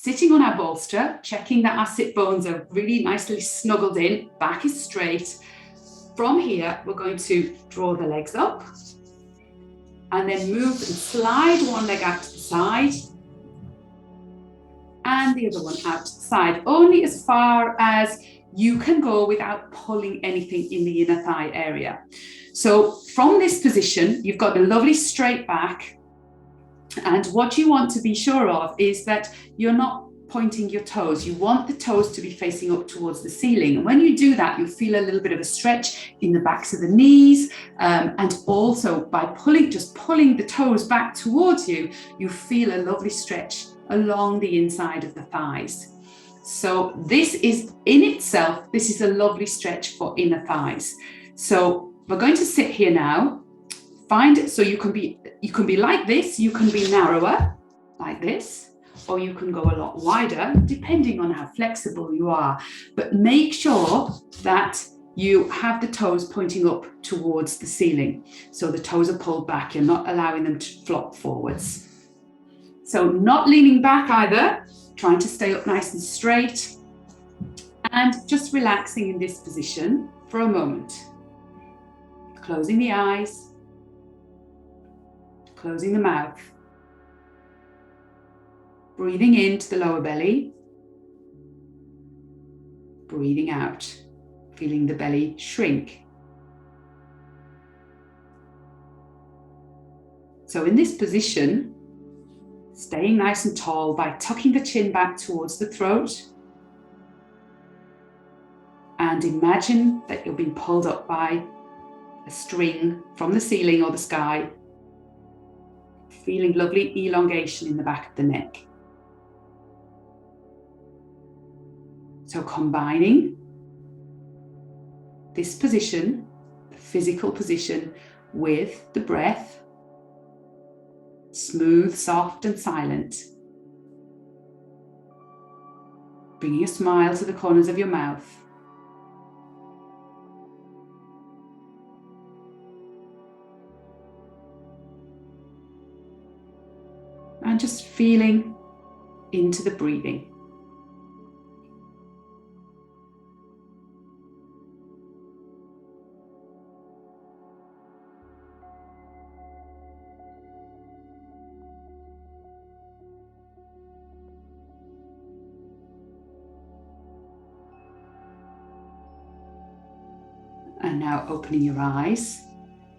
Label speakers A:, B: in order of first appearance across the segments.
A: sitting on our bolster, checking that our sit bones are really nicely snuggled in, back is straight. From here, we're going to draw the legs up and then move and slide one leg out to the side and the other one out to the side, only as far as you can go without pulling anything in the inner thigh area. So from this position, you've got a lovely straight back. And what you want to be sure of is that you're not pointing your toes. You want the toes to be facing up towards the ceiling. And when you do that, you'll feel a little bit of a stretch in the backs of the knees. And also by just pulling the toes back towards you, you feel a lovely stretch along the inside of the thighs. So this is in itself, this is a lovely stretch for inner thighs. So we're going to sit here now. So you can be like this, you can be narrower like this, or you can go a lot wider depending on how flexible you are. But make sure that you have the toes pointing up towards the ceiling. So the toes are pulled back, you're not allowing them to flop forwards. So not leaning back either, trying to stay up nice and straight, and just relaxing in this position for a moment. Closing the eyes. Closing the mouth, breathing into the lower belly, breathing out, feeling the belly shrink. So in this position, staying nice and tall by tucking the chin back towards the throat, and imagine that you're being pulled up by a string from the ceiling or the sky, feeling lovely elongation in the back of the neck. So combining this position, the physical position, with the breath, smooth, soft and silent, bringing a smile to the corners of your mouth. And just feeling into the breathing. And now opening your eyes.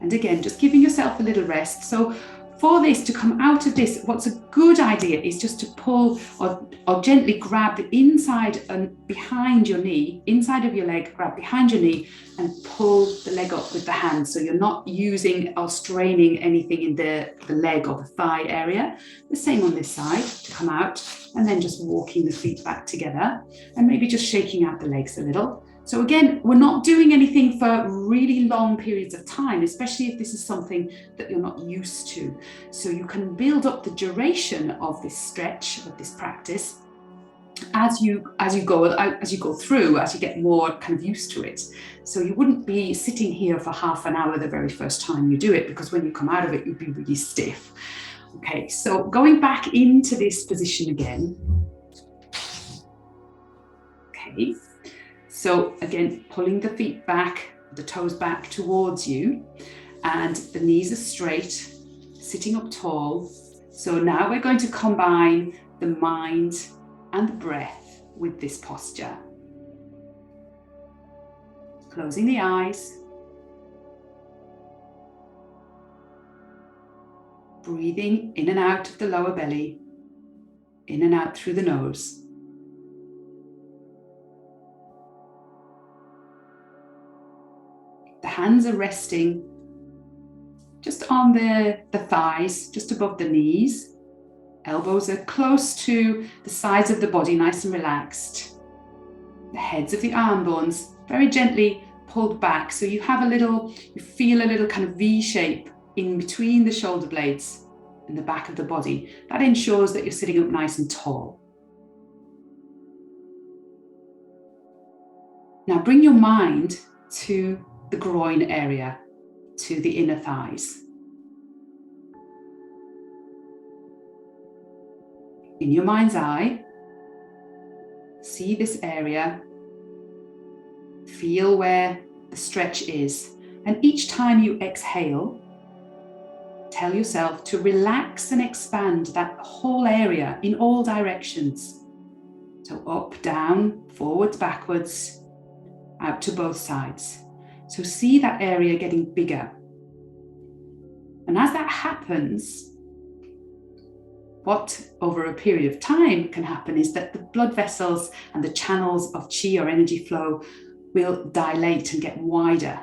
A: And again, just giving yourself a little rest. So for this to come out of this, what's a good idea is just to pull or gently grab the inside and behind your knee, inside of your leg, grab behind your knee and pull the leg up with the hand. So you're not using or straining anything in the leg or the thigh area. The same on this side to come out, and then just walking the feet back together and maybe just shaking out the legs a little. So again, we're not doing anything for really long periods of time, especially if this is something that you're not used to. So you can build up the duration of this stretch, of this practice, as you go through, as you get more kind of used to it. So you wouldn't be sitting here for half an hour the very first time you do it, because when you come out of it, you'd be really stiff. Okay, so going back into this position again. Okay. So again, pulling the feet back, the toes back towards you, and the knees are straight, sitting up tall. So now we're going to combine the mind and the breath with this posture. Closing the eyes. Breathing in and out of the lower belly, in and out through the nose. The hands are resting just on the thighs, just above the knees. Elbows are close to the sides of the body, nice and relaxed. The heads of the arm bones very gently pulled back, so you feel a little kind of V shape in between the shoulder blades and the back of the body. That ensures that you're sitting up nice and tall. Now bring your mind to the groin area, to the inner thighs. In your mind's eye, See this area. Feel where the stretch is. And each time you exhale, tell yourself to relax and expand that whole area in all directions. So up, down, forwards, backwards, out to both sides. So see that area getting bigger. And as that happens, what over a period of time can happen is that the blood vessels and the channels of chi or energy flow will dilate and get wider,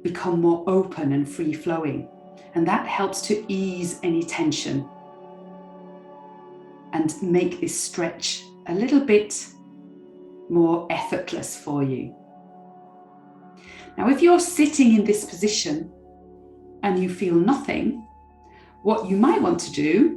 A: become more open and free flowing. And that helps to ease any tension and make this stretch a little bit more effortless for you. Now, if you're sitting in this position and you feel nothing, what you might want to do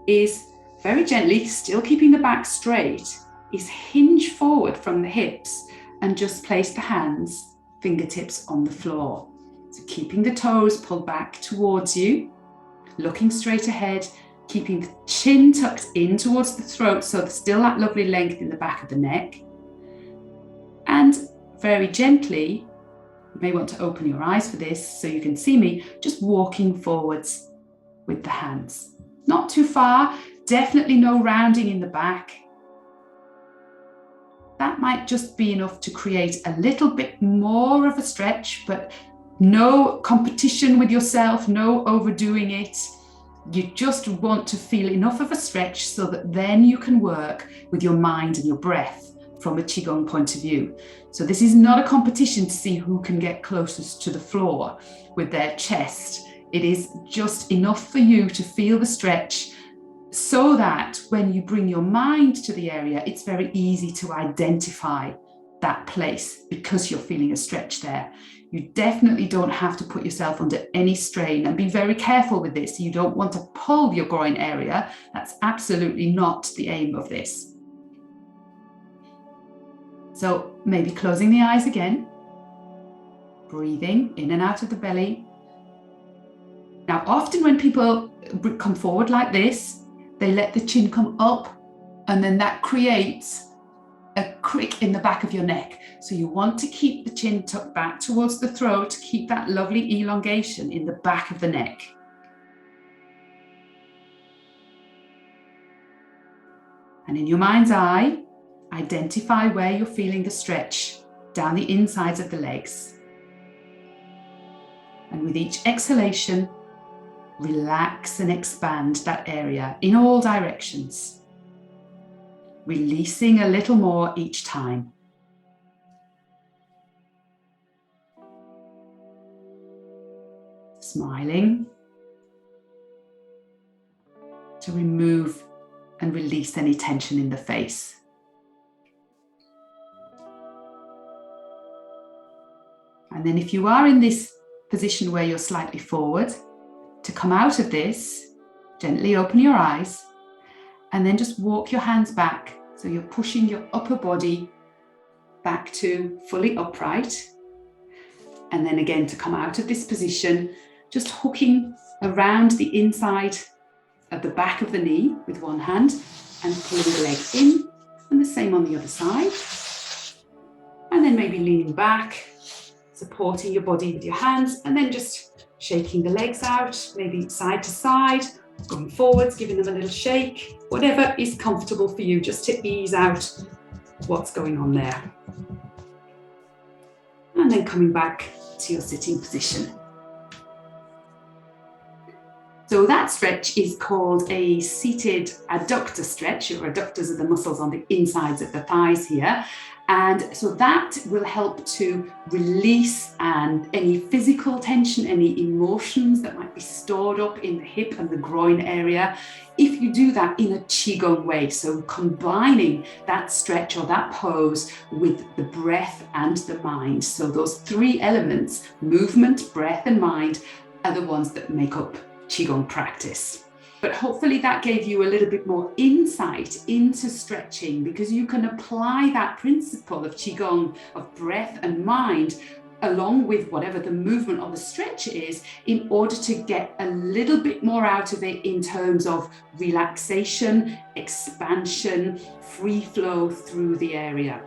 A: is very gently, still keeping the back straight, is hinge forward from the hips and just place the hands, fingertips on the floor. So keeping the toes pulled back towards you, looking straight ahead, keeping the chin tucked in towards the throat, so there's still that lovely length in the back of the neck. And very gently, you may want to open your eyes for this so you can see me, just walking forwards with the hands. Not too far, definitely no rounding in the back. That might just be enough to create a little bit more of a stretch, but no competition with yourself, no overdoing it. You just want to feel enough of a stretch so that then you can work with your mind and your breath from a Qigong point of view. So this is not a competition to see who can get closest to the floor with their chest. It is just enough for you to feel the stretch so that when you bring your mind to the area, it's very easy to identify that place because you're feeling a stretch there. You definitely don't have to put yourself under any strain, and be very careful with this. You don't want to pull your groin area. That's absolutely not the aim of this. So maybe closing the eyes again, breathing in and out of the belly. Now, often when people come forward like this, they let the chin come up, and then that creates a crick in the back of your neck. So you want to keep the chin tucked back towards the throat, keep that lovely elongation in the back of the neck. And in your mind's eye, identify where you're feeling the stretch down the insides of the legs. And with each exhalation, relax and expand that area in all directions, releasing a little more each time. Smiling to remove and release any tension in the face. And then if you are in this position where you're slightly forward, to come out of this, gently open your eyes and then just walk your hands back. So you're pushing your upper body back to fully upright. And then again, to come out of this position, just hooking around the inside of the back of the knee with one hand and pulling the leg in, and the same on the other side. And then maybe leaning back, supporting your body with your hands, and then just shaking the legs out, maybe side to side, going forwards, giving them a little shake, whatever is comfortable for you, just to ease out what's going on there. And then coming back to your sitting position. So that stretch is called a seated adductor stretch. Your adductors are the muscles on the insides of the thighs here. And so that will help to release any physical tension, any emotions that might be stored up in the hip and the groin area, if you do that in a Qigong way. So combining that stretch or that pose with the breath and the mind. So those three elements, movement, breath and mind, are the ones that make up Qigong practice. But hopefully that gave you a little bit more insight into stretching, because you can apply that principle of Qigong, of breath and mind, along with whatever the movement or the stretch is, in order to get a little bit more out of it in terms of relaxation, expansion, free flow through the area.